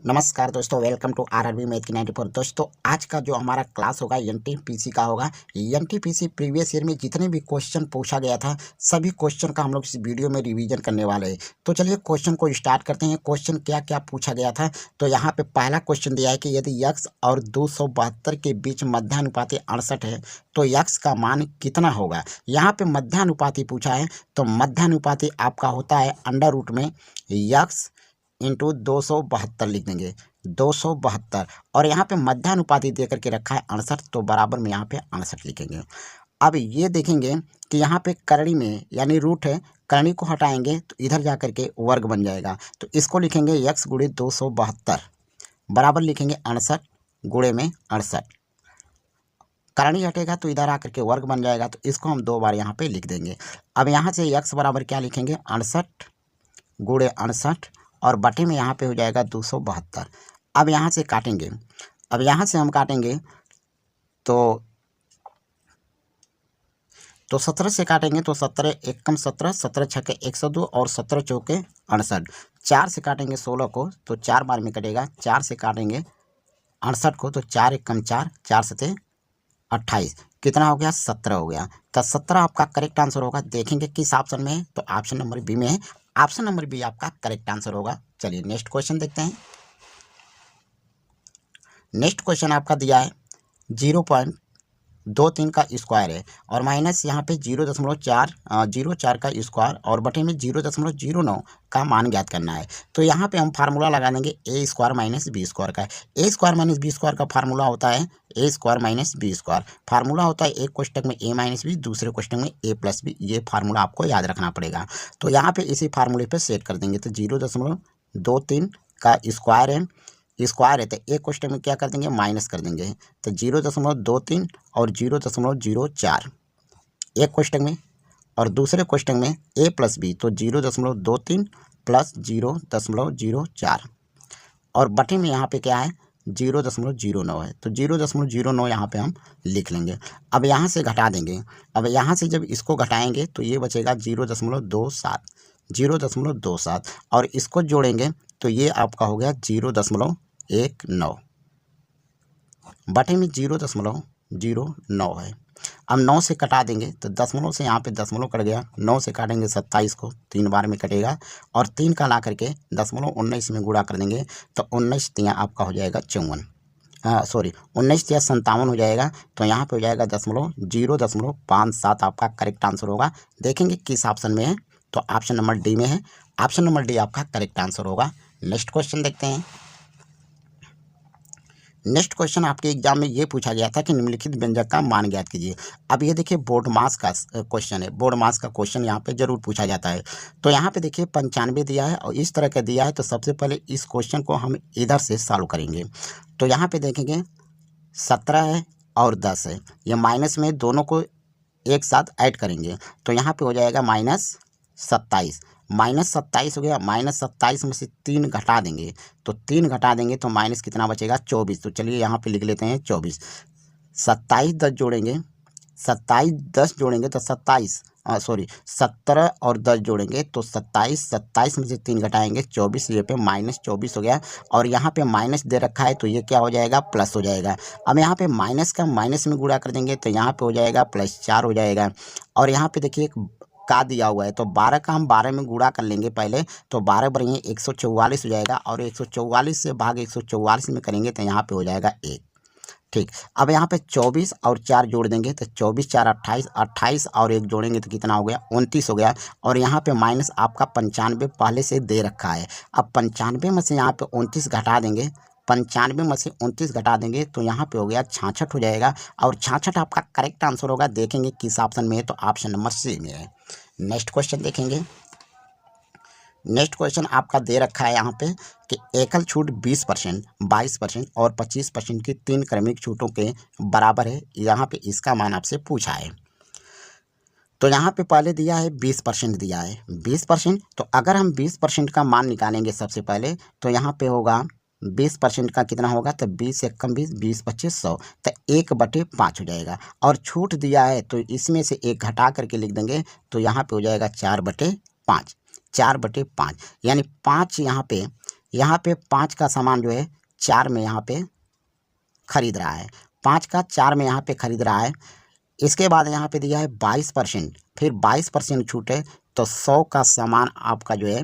नमस्कार दोस्तों, welcome to RRB math की 94। दोस्तों, आज का जो हमारा क्लास होगा एनटीपीसी का होगा। एनटीपीसी प्रीवियस ईयर में जितने भी क्वेश्चन पूछा गया था, सभी क्वेश्चन का हम लोग इस वीडियो में रिवीजन करने वाले हैं। तो चलिए क्वेश्चन को स्टार्ट करते हैं। क्वेश्चन क्या क्या पूछा गया था, तो यहाँ पे पहला क्वेश्चन दिया है कि यदि यक्स और 272 के बीच मध्यानुपाती 68 है तो यक्स का मान कितना होगा। यहाँ पे मध्यानुपाती पूछा है, तो मध्यानुपाती आपका होता है अंडर रूट में यक्स इंटू 272 लिख देंगे, 272। और यहाँ पे मध्यानुपाती दे करके रखा है 68, तो बराबर में यहाँ पे 68 लिखेंगे। अब ये देखेंगे कि यहाँ पे करणी में यानी रूट है, करणी को हटाएंगे तो इधर जा करके वर्ग बन जाएगा, तो इसको लिखेंगे यक्स गुणे 272 बराबर लिखेंगे 68 गुणे में 68। करणी हटेगा तो इधर आकर के वर्ग बन जाएगा, तो इसको हम दो बार यहाँ पे लिख देंगे। अब यहाँ से यक्स बराबर क्या लिखेंगे 68 गुणे 68 और बटे में यहाँ पे हो जाएगा 272। अब यहाँ से काटेंगे, अब यहाँ से हम काटेंगे तो 17 से काटेंगे तो 17 एकम 17, 17 छक्के 102 और 17 चौके 68। 4 से काटेंगे 16 को तो 4 बार में कटेगा, 4 से काटेंगे 68 को तो 4 एकम 4, 4 सते 28, कितना हो गया 17 हो गया। तो 17 आपका करेक्ट आंसर होगा। देखेंगे किस ऑप्शन में है, तो ऑप्शन नंबर बी में है। ऑप्शन नंबर बी आपका करेक्ट आंसर होगा। चलिए नेक्स्ट क्वेश्चन देखते हैं। नेक्स्ट क्वेश्चन आपका दिया है 0.23 का स्क्वायर है और माइनस यहाँ पे 0.04 का स्क्वायर और बटे में 0.09 का मान ज्ञात करना है। तो यहाँ पे हम फार्मूला लगा देंगे A square minus B square का। A square minus B square का फार्मूला होता है A square minus B square. Formula होता है एक कोष्टक में ए माइनस बी, दूसरे कोष्टक में ए प्लस बी। ये फार्मूला आपको याद रखना पड़ेगा। तो यहाँ पे इसी फार्मूले पे सेट कर देंगे। तो 0.23 का स्क्वायर है, स्क्वायर है तो एक क्वेश्चन में क्या कर देंगे माइनस कर देंगे। तो 0.23 और 0.04 एक क्वेश्चन में, और दूसरे क्वेश्चन में ए प्लस बी तो 0.23 प्लस 0.04 और बटे में यहाँ पे क्या है 0.09 है, तो 0.09 यहाँ पे हम लिख लेंगे। अब यहाँ से घटा देंगे, अब यहाँ से जब इसको घटाएंगे तो ये बचेगा 0.27 और इसको जोड़ेंगे तो ये आपका हो गया 0.19 बटे में 0.09 है। अब 9 से कटा देंगे तो दशमलव से यहाँ पे दशमलव कट गया, 9 से काटेंगे 27 को 3 बार में कटेगा और 3 का ला करके 0.19 में गुणा कर देंगे तो 19 तिया आपका हो जाएगा 54, 19 तिया 57 हो जाएगा। तो यहाँ पे हो जाएगा 0.57 आपका करेक्ट आंसर होगा। देखेंगे किस ऑप्शन में है, तो ऑप्शन नंबर डी में है। ऑप्शन नंबर डी आपका करेक्ट आंसर होगा। नेक्स्ट क्वेश्चन देखते हैं। नेक्स्ट क्वेश्चन आपके एग्जाम में ये पूछा गया था कि निम्नलिखित व्यंजक का मान ज्ञात कीजिए। अब ये देखिए बोर्ड मास का क्वेश्चन है, बोर्ड मास का क्वेश्चन यहाँ पे जरूर पूछा जाता है। तो यहाँ पे देखिए 95 दिया है और इस तरह का दिया है, तो सबसे पहले इस क्वेश्चन को हम इधर से सॉल्व करेंगे। तो यहाँ पे देखेंगे 17 है और 10 है, ये माइनस में दोनों को एक साथ ऐड करेंगे तो यहाँ पे हो जाएगा -27, -27 हो गया। -27 में से 3 घटा देंगे तो 3 घटा देंगे तो माइनस कितना बचेगा 24। तो चलिए यहाँ पे लिख लेते हैं 24। 27 10 जोड़ेंगे, 27 10 जोड़ेंगे तो 17 और 10 जोड़ेंगे तो 27 में से 3 घटाएंगे 24, ये पे -24 हो गया। और यहाँ पे माइनस दे रखा है तो ये क्या हो जाएगा प्लस हो जाएगा। अब यहाँ पे माइनस का माइनस में गुणा कर देंगे तो यहाँ पे हो जाएगा +4 हो जाएगा। और यहाँ पे देखिए का दिया हुआ है तो 12 का हम 12 में गुणा कर लेंगे पहले, तो 12 बनेंगे 144 हो जाएगा और 144 से भाग 144 में करेंगे तो यहाँ पे हो जाएगा 1। ठीक, अब यहाँ पे 24 और 4 जोड़ देंगे तो 24 4 28, 28 और 1 जोड़ेंगे तो कितना हो गया 29 हो गया। और यहाँ पे माइनस आपका 95 पहले से दे रखा है। अब 95 में से यहाँ पे 29 घटा देंगे, 95 में से 29 घटा देंगे तो यहाँ पे हो गया 66 हो जाएगा। और 66 आपका करेक्ट आंसर होगा। देखेंगे किस ऑप्शन में है, तो ऑप्शन नंबर सी में है। नेक्स्ट क्वेश्चन देखेंगे। नेक्स्ट क्वेश्चन आपका दे रखा है यहाँ पे कि एकल छूट 20%, 22% और 25% की 3 क्रमिक छूटों के बराबर है। यहाँ पे इसका मान आपसे पूछा है। तो यहाँ पे पहले दिया है 20% दिया है, 20%। तो अगर हम 20% का मान निकालेंगे सबसे पहले तो यहाँ पे होगा 20% का कितना होगा, तो 20 एकम 20, 20 25 100, तो 1/5 हो जाएगा। और छूट दिया है तो इसमें से 1 घटा करके लिख देंगे तो यहाँ पे हो जाएगा 4/5, 4/5 यानी 5 यहाँ पे यहाँ पे 5 का सामान जो है 4 में यहाँ पे खरीद रहा है, 5 का 4 में यहाँ पे खरीद रहा है। इसके बाद यहाँ पे दिया है 22%, फिर 22% छूट है तो 100 का सामान आपका जो है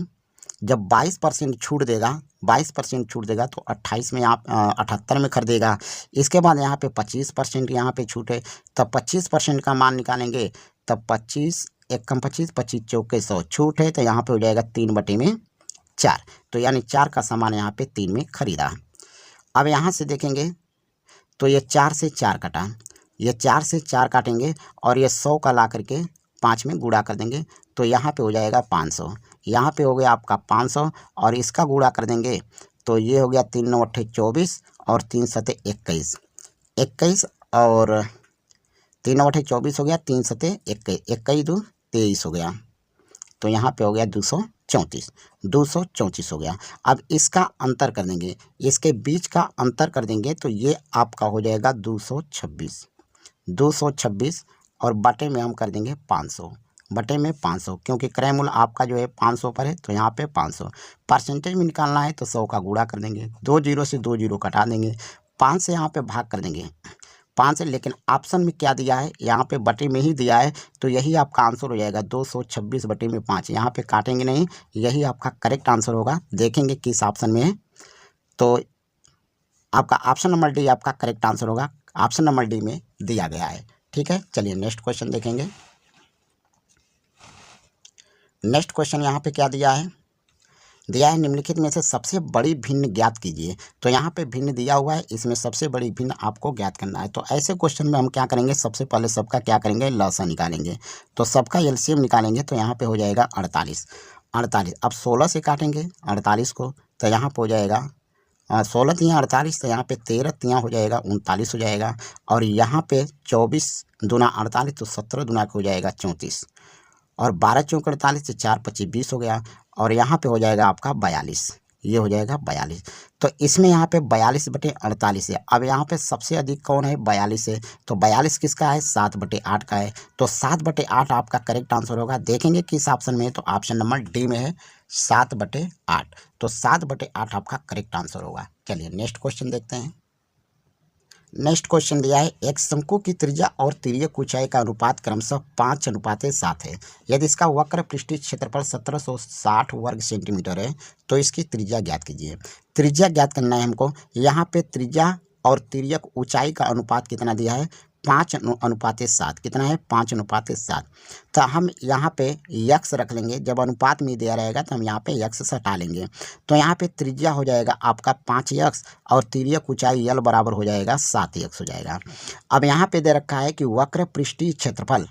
जब 22% छूट देगा, 22% छूट देगा तो 28 में आप 78 में खरीदेगा। इसके बाद यहाँ पे 25% यहाँ पे छूट है, तब 25% का मान निकालेंगे, तब 25 एक कम 25, 25 चौके 100 छूट है तो यहाँ पे हो जाएगा 3/4, तो यानी 4 का सामान यहाँ पे 3 में खरीदा। अब यहाँ से देखेंगे तो ये 4 से 4 कटा, ये 4 से 4 काटेंगे और ये 100 का ला करके 5 में गुणा कर देंगे तो यहाँ पे हो जाएगा 500, यहाँ पे हो गया आपका 500 और इसका गुणा कर देंगे तो ये हो गया 3 9 8 24 और 3 7 21, 21 और 3 9 8 24 हो गया, 3 7 21, 21 2 23 हो गया, तो यहाँ पे हो गया 234, 234 हो गया। अब इसका अंतर कर देंगे, इसके बीच का अंतर कर देंगे तो ये आपका हो जाएगा 226, 226 और बटे में हम कर देंगे 500, बटे में 500, क्योंकि क्रय मूल्य आपका जो है 500 पर है तो यहाँ पे 500। परसेंटेज में निकालना है तो 100 का गुणा कर देंगे, 2 जीरो से 2 जीरो कटा देंगे, 5 से यहाँ पे भाग कर देंगे, 5 से, लेकिन ऑप्शन में क्या दिया है, यहाँ पे बटे में ही दिया है तो यही आपका आंसर हो जाएगा 226 बटे में 5, यहाँ पे काटेंगे नहीं, यही आपका करेक्ट आंसर होगा। देखेंगे किस ऑप्शन में है, तो आपका ऑप्शन नंबर डी आपका करेक्ट आंसर होगा, ऑप्शन नंबर डी में दिया गया है। ठीक है, चलिए नेक्स्ट क्वेश्चन देखेंगे। नेक्स्ट क्वेश्चन यहाँ पे क्या दिया है, दिया है निम्नलिखित में से सबसे बड़ी भिन्न ज्ञात कीजिए। तो यहाँ पे भिन्न दिया हुआ है, इसमें सबसे बड़ी भिन्न आपको ज्ञात करना है। तो ऐसे क्वेश्चन में हम क्या करेंगे, सबसे पहले सबका क्या करेंगे, लसा निकालेंगे, तो सबका एलसीएम निकालेंगे तो यहाँ पे हो जाएगा 48, 48। अब 16 से काटेंगे 48 को तो यहाँ पे हो जाएगा 16 तियाँ 48, तो यहाँ पे 13 तियाँ हो जाएगा 39 हो जाएगा, और यहाँ पे 24 दूना 48 तो 17 दूना हो जाएगा 34, और 12 चौक 48 से 4 25 20 हो गया, और यहाँ पे हो जाएगा आपका 42, ये हो जाएगा 42। तो इसमें यहाँ पे 42 बटे 48 है। अब यहाँ पे सबसे अधिक कौन है, 42 है, तो 42 किसका है, 7 बटे 8 का है, तो 7 बटे 8 आपका करेक्ट आंसर होगा। देखेंगे किस ऑप्शन में है, तो ऑप्शन नंबर डी में है 7 बटे 8, तो 7 बटे 8 आपका करेक्ट आंसर होगा। चलिए नेक्स्ट क्वेश्चन देखते हैं। नेक्स्ट क्वेश्चन दिया है, एक शंकु की त्रिज्या और तिर्यक ऊंचाई का अनुपात क्रमशः 5:7 है। यदि इसका वक्र पृष्ठीय क्षेत्रफल 1760 वर्ग सेंटीमीटर है तो इसकी त्रिज्या ज्ञात कीजिए। त्रिज्या ज्ञात करना है हमको। यहाँ पे त्रिज्या और तिर्यक ऊंचाई का अनुपात कितना दिया है, 5:7, कितना है, 5:7। तो हम यहाँ पे यक्स रख लेंगे, जब अनुपात में दिया रहेगा तो हम यहाँ पे यक्स हटा लेंगे, तो यहाँ पे त्रिज्या हो जाएगा आपका 5x और तिर्यक ऊंचाई यल बराबर हो जाएगा 7x हो जाएगा। अब यहाँ पे दे रखा है कि वक्र पृष्ठीय क्षेत्रफल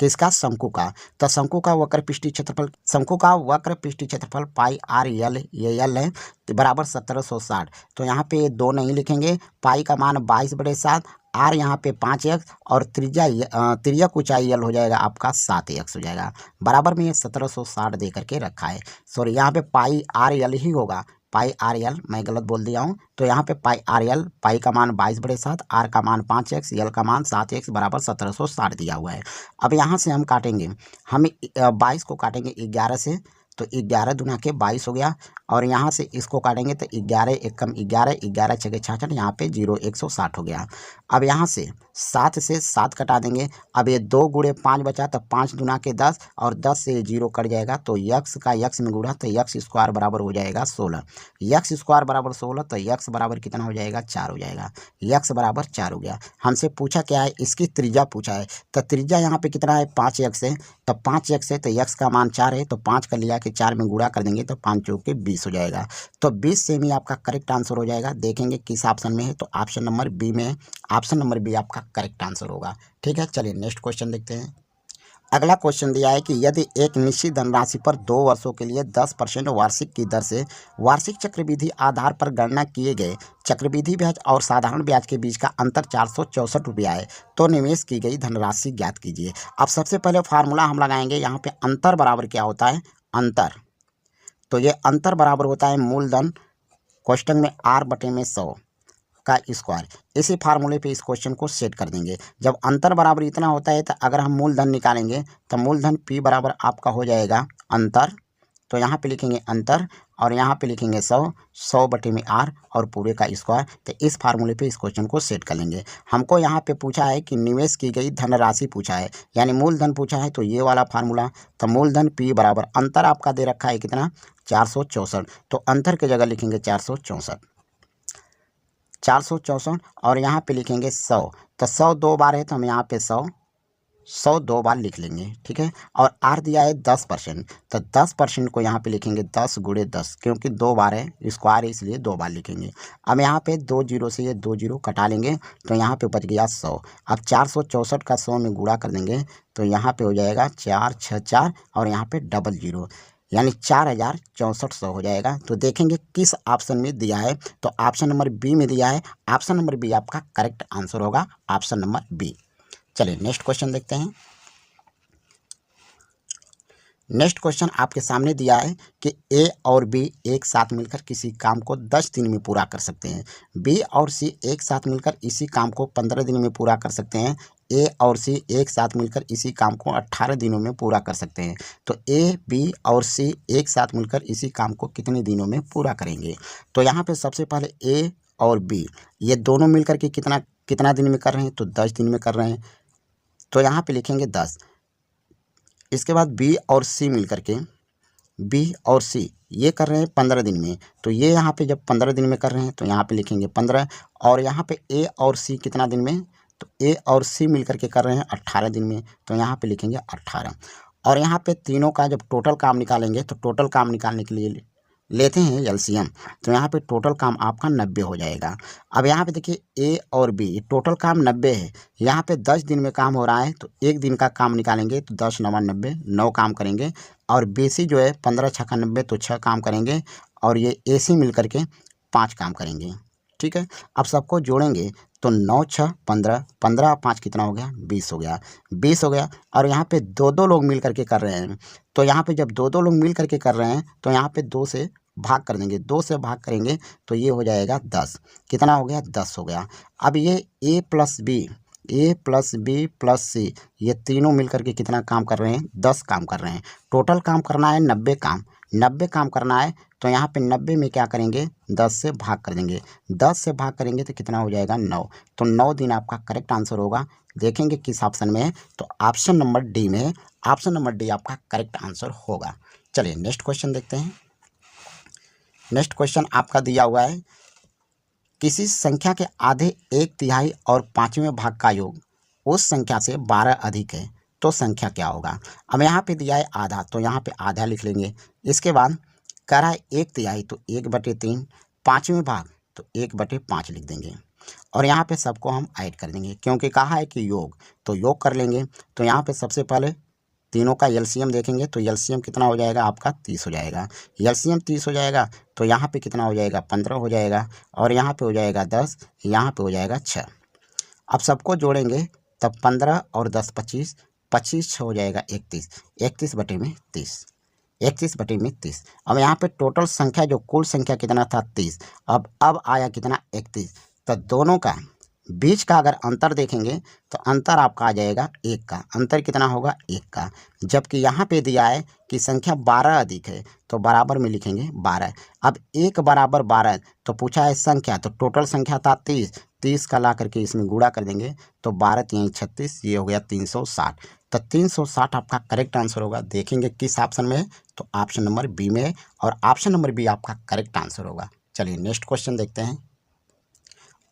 किसका, शंकु का, तो शंकु का वक्र पृष्ठीय क्षेत्रफल, शंकु का वक्र पृष्ठीय क्षेत्रफल पाई आर यल, ये यल है, बराबर 1760। तो यहाँ पे 2 नहीं लिखेंगे, पाई का मान 22/7, आर यहाँ पे 5x और तिर्यक ऊंचाई यल हो जाएगा आपका 7x हो जाएगा, बराबर में ये 1760 दे करके रखा है। सॉरी, यहाँ पे पाई आर यल ही होगा, पाई आर यल मैं गलत बोल दिया हूँ, तो यहाँ पे पाई आर यल, पाई का मान 22/7, आर का मान 5x, यल का मान 7x बराबर 1760 दिया हुआ है। अब यहाँ से हम काटेंगे, हम 22 को काटेंगे 11 से, तो 11 दूना के 22 हो गया, और यहाँ से इसको काटेंगे तो 11 एक कम 11, 11 छके 66, यहाँ पे 0 160 हो गया। अब यहाँ से 7 से 7 कटा देंगे, अब ये 2 गुणे 5 बचा तो 5 दूना के 10, और 10 से 0 कट जाएगा, तो यक्स का यक्स में गुणा तो यक्स स्क्वायर बराबर हो जाएगा 16, यक्स स्क्वायर बराबर 16, तो यक्स बराबर कितना हो जाएगा, 4 हो जाएगा, यक्स बराबर 4 हो गया। हमसे पूछा क्या है, इसकी त्रिज्या पूछा है, तो त्रिज्या यहाँ पे कितना है, 5x है, तो 5x है तो यक्स का मान 4 है, तो 5 का लिया के 4 में गुणा कर देंगे तो 5 चौके 20 हो जाएगा, तो 20 से ही आपका करेक्ट आंसर हो जाएगा। देखेंगे किस ऑप्शन में है, तो ऑप्शन नंबर बी में है, ऑप्शन नंबर बी आपका करेक्ट आंसर होगा। ठीक है, चलिए नेक्स्ट क्वेश्चन देखते हैं। अगला क्वेश्चन दिया है कि यदि एक निश्चित धनराशि पर 2 वर्षों के लिए 10% वार्षिक की दर से वार्षिक चक्रवृद्धि आधार पर गणना किए गए चक्रवृद्धि ब्याज और साधारण ब्याज के बीच का अंतर 464 रुपया है, तो निवेश की गई धनराशि ज्ञात कीजिए। अब सबसे पहले फार्मूला हम लगाएंगे, यहाँ पे अंतर बराबर क्या होता है, अंतर, तो ये अंतर बराबर होता है मूलधन क्वेश्चन में r/100 का स्क्वायर। इसी फार्मूले पे इस क्वेश्चन को सेट कर देंगे। जब अंतर बराबर इतना होता है तो अगर हम मूलधन निकालेंगे तो मूलधन P बराबर आपका हो जाएगा अंतर तो यहाँ पे लिखेंगे अंतर और यहाँ पे लिखेंगे 100 बटे में r और पूरे का स्क्वायर। तो इस फार्मूले पे इस क्वेश्चन को सेट कर लेंगे। हमको यहाँ पे पूछा है कि निवेश की गई धनराशि पूछा है, यानी मूलधन पूछा है, तो ये वाला फार्मूला। तो मूलधन P बराबर अंतर आपका दे रखा है कितना 464, तो अंतर की जगह लिखेंगे 464 और यहाँ पे लिखेंगे 100। तो 100 दो बार है तो हम यहाँ पे 100 दो बार लिख लेंगे, ठीक है। और आर दिया है 10%, तो 10% को यहाँ पे लिखेंगे 10 गुणे 10, क्योंकि दो बार है स्क्वायर है इसलिए दो बार लिखेंगे। अब यहाँ पे 2 जीरो से ये 2 जीरो कटा लेंगे तो यहाँ पे बच गया 100। अब 464 का 100 में गुणा कर देंगे तो यहाँ पे हो जाएगा 4 6 4 और यहाँ पे डबल जीरो, यानी 4064 हो जाएगा। तो देखेंगे किस ऑप्शन में दिया है, तो ऑप्शन नंबर बी में दिया है। ऑप्शन नंबर बी आपका करेक्ट आंसर होगा, ऑप्शन नंबर बी। चलिए नेक्स्ट क्वेश्चन देखते हैं। नेक्स्ट क्वेश्चन आपके सामने दिया है कि ए और बी एक साथ मिलकर किसी काम को 10 दिन में पूरा कर सकते हैं। बी और सी एक साथ मिलकर इसी काम को 15 दिन में पूरा कर सकते हैं। ए और सी एक साथ मिलकर इसी काम को 18 दिनों में पूरा कर सकते हैं। तो ए बी और सी एक साथ मिलकर इसी काम को कितने दिनों में पूरा करेंगे। तो यहाँ पे सबसे पहले ए और बी ये दोनों मिलकर के कितना दिन में कर रहे हैं, तो 10 दिन में कर रहे हैं, तो यहाँ पे लिखेंगे 10। इसके बाद बी और सी मिलकर के बी और सी ये कर रहे हैं 15 दिन में, तो ये यहाँ पे जब 15 दिन में कर रहे हैं तो यहाँ पे लिखेंगे 15। और यहाँ पे ए और सी कितना दिन में, तो ए और सी मिलकर के कर रहे हैं 18 दिन में, तो यहाँ पे लिखेंगे 18। और यहाँ पे तीनों का जब टोटल काम निकालेंगे तो टोटल काम निकालने के लिए लेते हैं एलसीएम, तो यहाँ पे टोटल काम आपका 90 हो जाएगा। अब यहाँ पे देखिए ए और बी टोटल काम 90 है, यहाँ पे 10 दिन में काम हो रहा है, तो एक दिन का काम निकालेंगे तो 10 9 90 9 काम करेंगे। और बी सी जो है 15 6 90 तो 6 काम करेंगे। और ये ए सी मिल करके 5 काम करेंगे, ठीक है। अब सबको जोड़ेंगे तो 9 6 15 15 5 कितना हो गया 20 हो गया 20 हो गया। और यहाँ पे दो दो लोग मिल करके कर रहे हैं, तो यहाँ पे जब दो दो लोग मिल करके कर रहे हैं तो यहाँ पे 2 से भाग कर देंगे, 2 से भाग करेंगे तो ये हो जाएगा 10। कितना हो गया 10 हो गया। अब ये ए प्लस बी प्लस सी ये तीनों मिलकर के कितना काम कर रहे हैं 10 काम कर रहे हैं। टोटल काम करना है 90 काम करना है, तो यहाँ पे 90 में क्या करेंगे 10 से भाग कर देंगे, 10 से भाग करेंगे तो कितना हो जाएगा 9। तो 9 दिन आपका करेक्ट आंसर होगा। देखेंगे किस ऑप्शन में है, तो ऑप्शन नंबर डी में है। ऑप्शन नंबर डी आपका करेक्ट आंसर होगा। चलिए नेक्स्ट क्वेश्चन देखते हैं। नेक्स्ट क्वेश्चन आपका दिया हुआ है किसी संख्या के आधे 1/3 और 5वें भाग का योग उस संख्या से 12 अधिक है तो संख्या क्या होगा। अब यहाँ पे दिया है आधा, तो यहाँ पे आधा लिख लेंगे। इसके बाद कह रहा है 1/3 तो 1/3, 5वें भाग तो 1/5 लिख देंगे। और यहाँ पे सबको हम ऐड कर देंगे, क्योंकि कहा है कि योग, तो योग कर लेंगे। तो यहाँ पे सबसे पहले तीनों का एलसीएम देखेंगे, तो एलसीएम कितना हो जाएगा आपका 30 हो जाएगा। एलसीएम 30 हो जाएगा तो यहाँ पे कितना हो जाएगा 15 हो जाएगा। और यहाँ पे हो जाएगा 10, यहाँ पे हो जाएगा 6। अब सबको जोड़ेंगे तब 15 और 10 25, 25 हो जाएगा 31, 31/30। अब यहाँ पे टोटल संख्या जो कुल संख्या कितना था 30, अब आया कितना 31। तो दोनों का बीच का अगर अंतर देखेंगे तो अंतर आपका आ जाएगा 1 का। अंतर कितना होगा 1 का। जबकि यहाँ पे दिया है कि संख्या 12 अधिक है, तो बराबर में लिखेंगे 12। अब 1 बराबर 12, तो पूछा है संख्या, तो टोटल संख्या था 30 का ला करके इसमें गुणा कर देंगे तो 12 3 36, ये हो गया 360। तो 360 आपका करेक्ट आंसर होगा। देखेंगे किस ऑप्शन में है, तो ऑप्शन नंबर बी में है, और ऑप्शन नंबर बी आपका करेक्ट आंसर होगा। चलिए नेक्स्ट क्वेश्चन देखते हैं।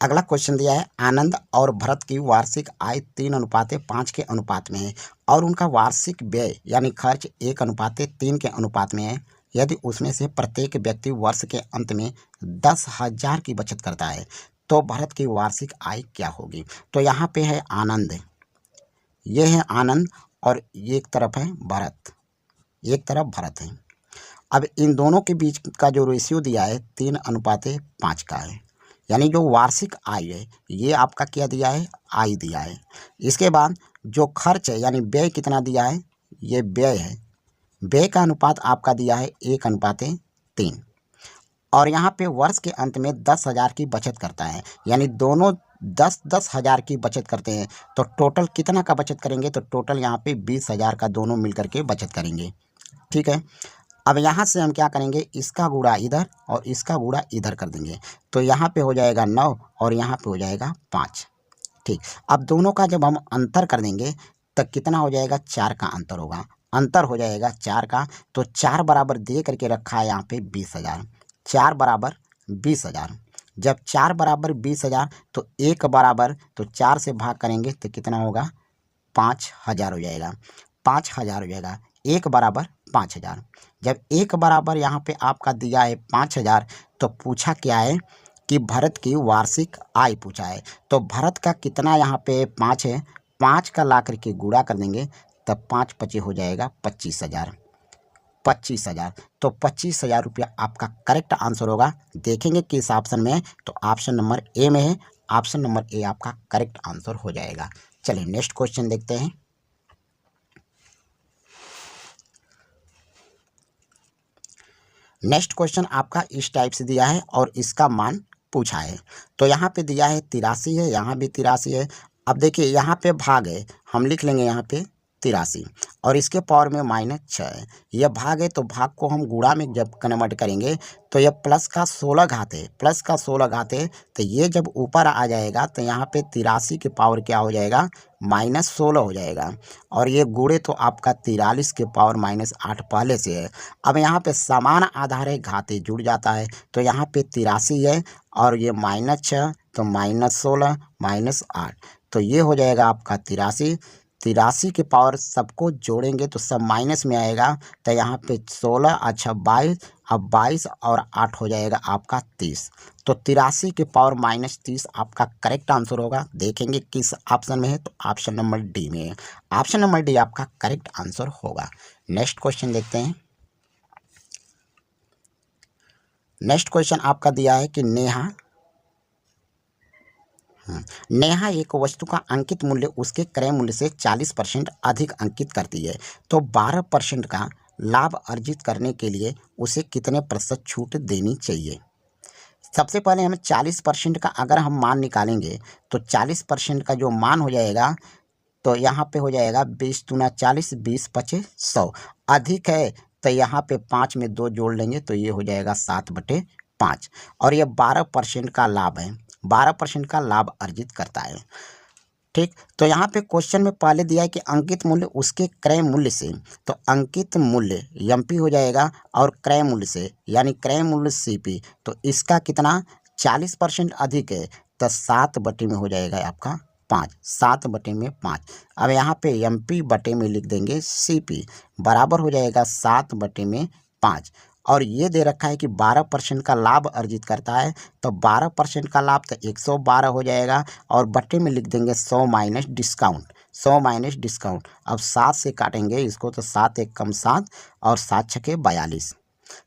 अगला क्वेश्चन दिया है आनंद और भरत की वार्षिक आय 3:5 के अनुपात में है और उनका वार्षिक व्यय यानी खर्च 1:3 के अनुपात में है। यदि उसमें से प्रत्येक व्यक्ति वर्ष के अंत में 10,000 की बचत करता है तो भरत की वार्षिक आय क्या होगी। तो यहाँ पे है आनंद, ये है आनंद और एक तरफ है भरत, एक तरफ भरत है। अब इन दोनों के बीच का जो रेशियो दिया है 3:5 का है, यानी जो वार्षिक आय है ये आपका क्या दिया है आय दिया है। इसके बाद जो खर्च है यानी व्यय कितना दिया है, ये व्यय है, व्यय का अनुपात आपका दिया है 1:3। और यहाँ पे वर्ष के अंत में 10,000 की बचत करता है, यानी दोनों 10,000 की बचत करते हैं। तो टोटल कितना का बचत करेंगे, तो टोटल यहाँ पे 20,000 का दोनों मिल करके बचत करेंगे, ठीक है। अब यहाँ से हम क्या करेंगे, इसका गुणा इधर और इसका गुणा इधर कर देंगे, तो यहाँ पे हो जाएगा 9 और यहाँ पे हो जाएगा 5। ठीक, अब दोनों का जब हम अंतर कर देंगे तो कितना हो जाएगा, 4 का अंतर होगा, अंतर हो जाएगा 4 का। तो 4 बराबर दे करके रखा है यहाँ पे 20,000, 4 बराबर 20,000। जब 4 बराबर 20,000 तो 1 बराबर, तो 4 से भाग करेंगे तो कितना होगा, 5,000 हो जाएगा, 5,000 हो जाएगा। 1 बराबर 5,000। जब 1 बराबर यहाँ पे आपका दिया है 5,000, तो पूछा क्या है कि भरत की वार्षिक आय पूछा है। तो भरत का कितना यहाँ पे 5 है, 5 का ला करके गुणा कर देंगे तब 5 पचे हो जाएगा 25,000, 25,000। तो 25,000 रुपया आपका करेक्ट आंसर होगा। देखेंगे किस ऑप्शन में है, तो ऑप्शन नंबर ए में है, ऑप्शन नंबर ए आपका करेक्ट आंसर हो जाएगा। चलिए नेक्स्ट क्वेश्चन देखते हैं। नेक्स्ट क्वेश्चन आपका इस टाइप से दिया है और इसका मान पूछा है। तो यहाँ पे दिया है 83 है, यहाँ भी 83 है। अब देखिए यहाँ पे भाग है, हम लिख लेंगे यहाँ पे 83 और इसके पावर में -6 है। यह भाग है तो भाग को हम गुणा में जब कन्वर्ट करेंगे तो यह प्लस का 16 घात है, प्लस का 16 घात है। तो ये जब ऊपर आ जाएगा तो यहाँ पे 83 के पावर क्या हो जाएगा, -16 हो जाएगा। और ये गुणे तो आपका 43 के पावर -8 पहले से है। अब यहाँ पे समान आधार है, घाते जुड़ जाता है, तो यहाँ पे 83 है और ये -6 तो -16 -8, तो ये हो जाएगा आपका 83। 83 के पावर सबको जोड़ेंगे तो सब माइनस में आएगा, तो यहाँ पे 16 अच्छा 22, अब 22 और 8 हो जाएगा आपका 30। तो 83 के पावर -30 आपका करेक्ट आंसर होगा। देखेंगे किस ऑप्शन में है, तो ऑप्शन नंबर डी में है, ऑप्शन नंबर डी आपका करेक्ट आंसर होगा। नेक्स्ट क्वेश्चन देखते हैं। नेक्स्ट क्वेश्चन आपका दिया है कि नेहा एक वस्तु का अंकित मूल्य उसके क्रय मूल्य से 40% अधिक अंकित करती है, तो 12% का लाभ अर्जित करने के लिए उसे कितने प्रतिशत छूट देनी चाहिए। सबसे पहले हम 40% का अगर हम मान निकालेंगे तो 40% का जो मान हो जाएगा, तो यहाँ पे हो जाएगा 20 दूना 40, 20 पचे 100, अधिक है तो यहाँ पे 5 में 2 जोड़ लेंगे तो ये हो जाएगा 7/5। और ये 12% का लाभ है, 12% का लाभ अर्जित करता है। ठीक, तो यहाँ पे क्वेश्चन में पहले दिया है कि अंकित मूल्य उसके क्रय मूल्य से, तो अंकित मूल्य एमपी हो जाएगा और क्रय मूल्य से यानी क्रय मूल्य सीपी, तो इसका कितना 40% अधिक है, तो 7 बटे में हो जाएगा आपका 5, 7 बटे में 5। अब यहाँ पे एमपी बटे में लिख देंगे सीपी, बराबर हो जाएगा 7 बटे में 5। और ये दे रखा है कि 12% का लाभ अर्जित करता है, तो 12% का लाभ तो 112 हो जाएगा और बटे में लिख देंगे 100 माइनस डिस्काउंट, 100 माइनस डिस्काउंट। अब 7 से काटेंगे इसको तो 7 एक कम 7 और 7 छके 42,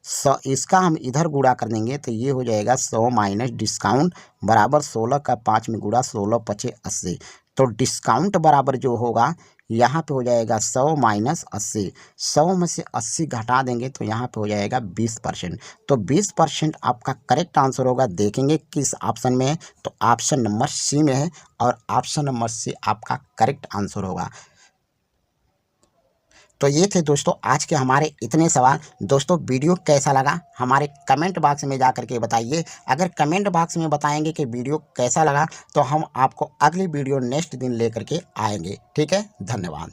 100 इसका हम इधर गुणा कर देंगे तो ये हो जाएगा 100 माइनस डिस्काउंट बराबर 16 का 5 में गुणा 16 पचे 80। तो डिस्काउंट बराबर जो होगा यहाँ पे हो जाएगा 100 माइनस 80, 100 में से 80 घटा देंगे तो यहाँ पे हो जाएगा 20%। तो 20% आपका करेक्ट आंसर होगा। देखेंगे किस ऑप्शन में है, तो ऑप्शन नंबर सी में है और ऑप्शन नंबर सी आपका करेक्ट आंसर होगा। तो ये थे दोस्तों आज के हमारे इतने सवाल। दोस्तों वीडियो कैसा लगा हमारे कमेंट बॉक्स में जा करके बताइए। अगर कमेंट बॉक्स में बताएंगे कि वीडियो कैसा लगा तो हम आपको अगली वीडियो नेक्स्ट दिन लेकर के आएंगे। ठीक है, धन्यवाद।